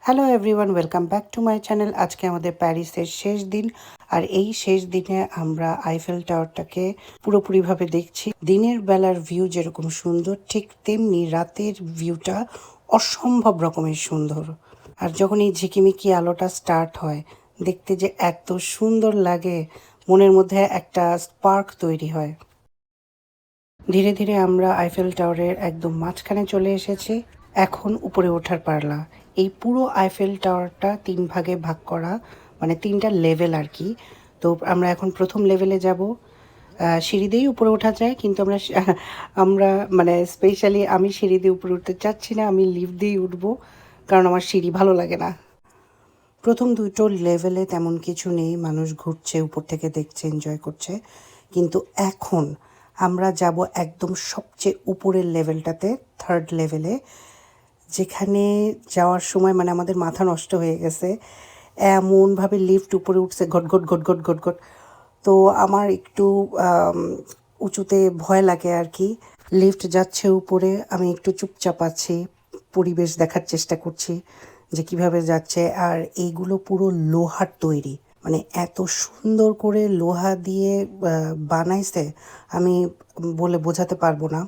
Hello everyone, welcome back to my channel. আজকে আমাদের প্যারিসের শেষ দিন, আর এই শেষ দিনে আমরা আইফেল টাওয়ারটাকে পুরোপুরিভাবে দেখছি। দিনের বেলার ভিউ যেরকম সুন্দর, ঠিক তেমনি রাতের ভিউটা অসম্ভব রকমের সুন্দর। আর যখন এই ঝিকিমিকি আলোটা স্টার্ট হয়, দেখতে যে এত সুন্দর লাগে, মনের মধ্যে একটা স্পার্ক তৈরি হয়। ধীরে ধীরে আমরা আইফেল টাওয়ারের একদম মাঝখানে চলে এসেছি। এখন উপরে ওঠার পালা। এই পুরো আইফেল টাওয়ারটা ৩ ভাগে ভাগ করা, মানে ৩টা লেভেল আর কি। তো আমরা এখন প্রথম লেভেলে যাব। সিঁড়ি দিয়েই উপরে ওঠা যায়, কিন্তু আমরা মানে স্পেশালি আমি সিঁড়ি দিয়ে উপরে উঠতে চাচ্ছি না, আমি লিফট দিয়েই উঠবো, কারণ আমার সিঁড়ি ভালো লাগে না। প্রথম দুটো লেভেলে তেমন কিছু নেই, মানুষ ঘুরছে, উপর থেকে দেখছে, এনজয় করছে। কিন্তু এখন আমরা যাব একদম সবচেয়ে উপরের লেভেলটাতে, থার্ড লেভেলে, যেখানে যাওয়ার সময় মানে আমাদের মাথা নষ্ট হয়ে গেছে। এমনভাবে লিফট উপরে উঠছে, ঘটঘট ঘটঘট ঘটঘট। তো আমার একটু উঁচুতে ভয় লাগে আর কি। লিফট যাচ্ছে উপরে, আমি একটু চুপচাপ আছি, পরিবেশ দেখার চেষ্টা করছি যে কিভাবে যাচ্ছে। আর এইগুলো পুরো লোহার তৈরি, মানে এত সুন্দর করে লোহা দিয়ে বানাইছে, আমি বলে বোঝাতে পারবো না।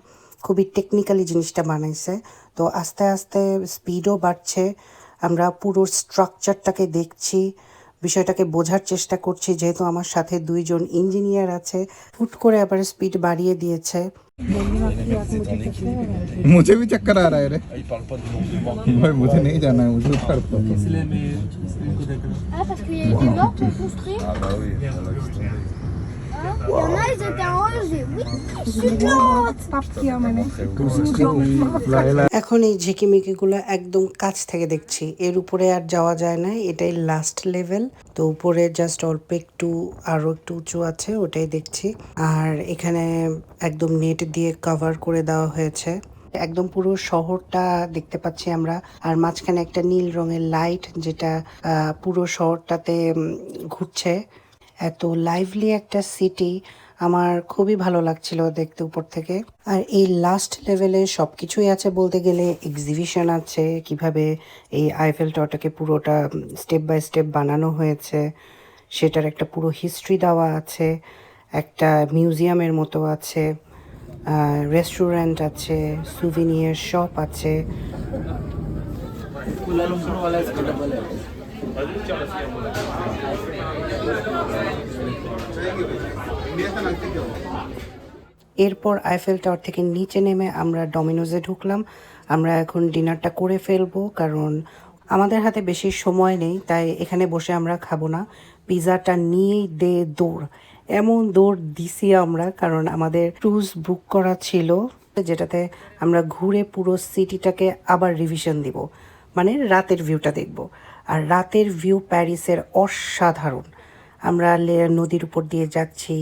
খুবই টেকনিক্যালি জিনিসটা বানাইছে। তো আস্তে আস্তে স্পিডও বাড়ছে, আমরা পুরো স্ট্রাকচারটাকে দেখছি, বিষয়টাকে বোঝার চেষ্টা করছি, যেহেতু আমার সাথে 2জন ইঞ্জিনিয়ার আছে। হুট করে আবার স্পিড বাড়িয়ে দিয়েছে। मुझे भी चक्कर आ रहा है रे भाई, मुझे नहीं जाना है, मुझे ऊपर Ah, parce qu'il y a des morts qui ont construit. Ah bah oui, Il y en a, ils étaient en haut, j'ai oui, এখন এই ঝিকিমিকিগুলো একদম কাছ থেকে দেখছি, এর উপরে আর যাওয়া যায় না, এটাই লাস্ট লেভেল। তো উপরে জাস্ট অল্প একটু, আরও একটু উঁচু আছে, ওটাই দেখছি। আর এখানে একদম নেট দিয়ে কভার করে দেওয়া হয়েছে, একদম পুরো শহরটা দেখতে পাচ্ছি আমরা। আর মাঝখানে একটা নীল রঙের লাইট, যেটা পুরো শহরটাতে ঘুরছে। এত লাইভলি একটা সিটি, আমার খুবই ভালো লাগছিল দেখতে উপর থেকে। আর এই লাস্ট লেভেলে সব কিছুই আছে বলতে গেলে, এক্সিবিশন আছে, কিভাবে এই আইফেল টাওয়ারটাকে পুরোটা স্টেপ বাই স্টেপ বানানো হয়েছে সেটার একটা পুরো হিস্ট্রি দেওয়া আছে। একটা মিউজিয়ামের মতো আছে, রেস্টুরেন্ট আছে, সুভিনিয়ার শপ আছে। এরপর আইফেল টাওয়ার থেকে নিচে নেমে আমরা ডমিনোজে ঢুকলাম। আমরা এখন ডিনারটা করে ফেলবো, কারণ আমাদের হাতে বেশি সময় নেই, তাই এখানে বসে আমরা খাবো না। পিৎজাটা নিয়েই দৌড়, এমন দৌড় দিছি আমরা, কারণ আমাদের ক্রুজ বুক করা ছিল, যেটাতে আমরা ঘুরে পুরো সিটিটাকে আবার রিভিশন দিব, মানে রাতের ভিউটা দেখব। আর রাতের ভিউ প্যারিসের অসাধারণ। আমরা নদীর উপর দিয়ে যাচ্ছি,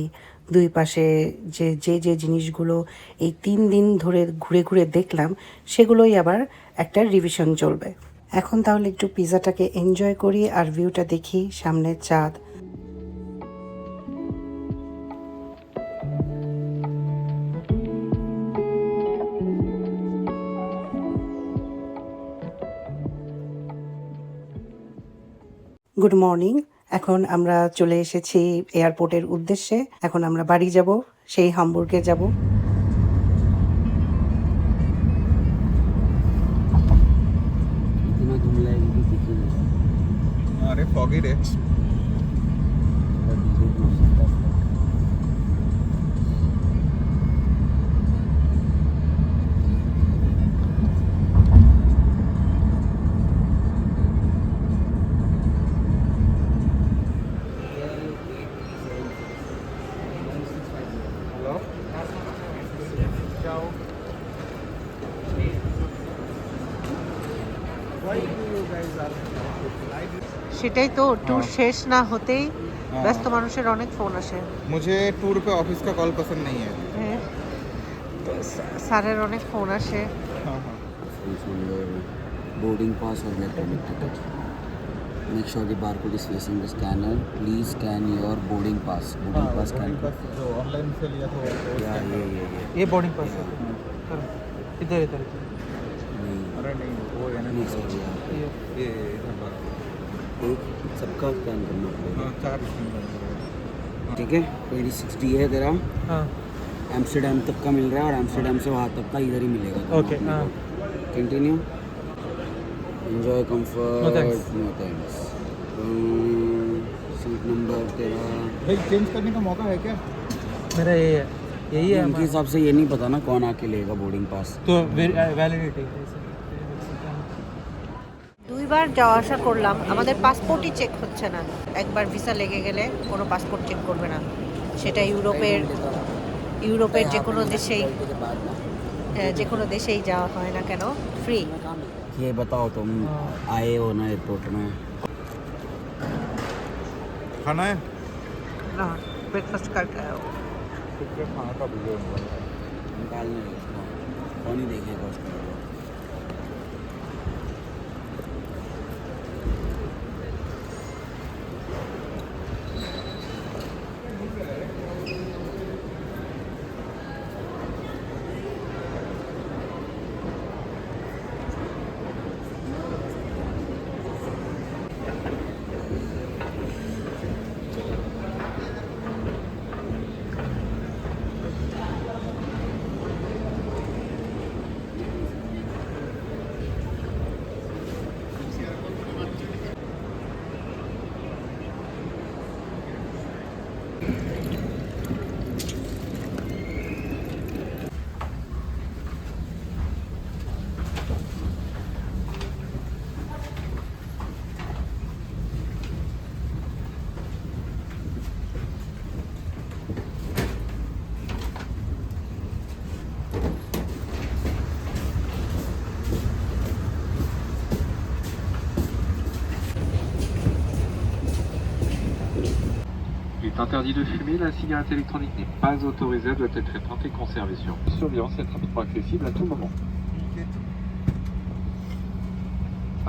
দুই পাশে যে যে যে জিনিসগুলো এই 3 দিন ধরে ঘুরে ঘুরে দেখলাম, সেগুলোই আবার একটা রিভিশন চলবে। এখন তাহলে একটু পিৎজাটাকে এনজয় করি আর ভিউটা দেখি, সামনে চাঁদ। Good morning. এখন আমরা চলে এসেছি এয়ারপোর্টের উদ্দেশ্যে। এখন আমরা বাড়ি যাব, সেই হামবুর্গে যাব। अरे फॉगी रे। সেটাই তো, ট্যুর শেষ না হতেই ব্যস্ত মানুষের অনেক ফোন আসে। मुझे टूर पे ऑफिस का कॉल पसंद नहीं है। হ্যাঁ, তো স্যারের অনেক ফোন আসে। हाँ हाँ boarding pass or electronic ticket. Make sure the barcode is facing the scanner. Please scan your boarding pass. Boarding pass scan. जो ऑनलाइन से लिया था वो Yeah. ये बोर्डिंग पास है, इधर इधर। नहीं, अरे नहीं वो है ना मिक्स हो गया ये नंबर एक सबका स्कैन करना पड़ेगा। हाँ 4 स्कैन करना पड़ेगा। ठीक है 26D है तेरा। हाँ एम्स्टर्डम तक का मिल रहा है और एम्स्टर्डम से वहाँ तक का इधर ही मिलेगा। ओके हाँ continue enjoy No comfort thanks. No thanks. Seat number तेरा भाई चेंज करने का मौका है क्या? मेरा यही है उनके हमारा। हिसाब से ये नहीं पता ना कौन आके लेगा बोर्डिंग पास। তো ভ্যালিডিটি দুইবার যাওয়া আসা করলাম, আমাদের পাসপোর্টই চেক হচ্ছে না। একবার ভিসা লেগে গেলে কোনো পাসপোর্ট চেক করবে না, সেটা ইউরোপের যে কোনো দেশেই যে কোনো দেশেই যাওয়া হয় না কেন ফ্রি। ये बताओ तुम आए हो ना एयरपोर्ट में? खाना है? না ব্রেকফাস্ট करके आए हो? खाना का वीडियो निकालने दो उसको, कौन ही देखेगा उसको। Il est interdit de fumer, la cigarette électronique n'est pas autorisée, elle doit être éteinte et conservée sur surveillance et être rapidement accessible à tout moment.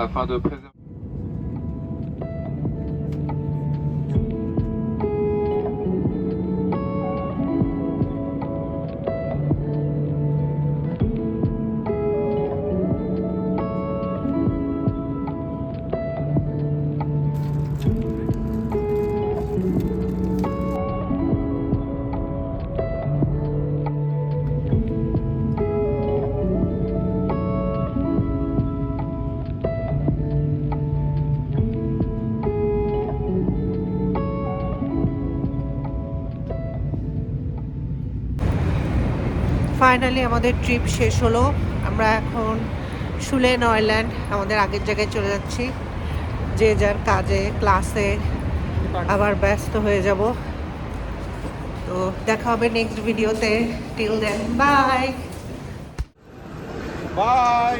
Afin de préserver... finally আমাদের ট্রিপ শেষ হলো। আমরা এখন শুলেন আইল্যান্ড আমাদের আগের জায়গায় চলে যাচ্ছি। যে যার কাজে ক্লাসে আবার ব্যস্ত হয়ে যাব। তো দেখা হবে নেক্সট ভিডিওতে। Till then bye. बाय।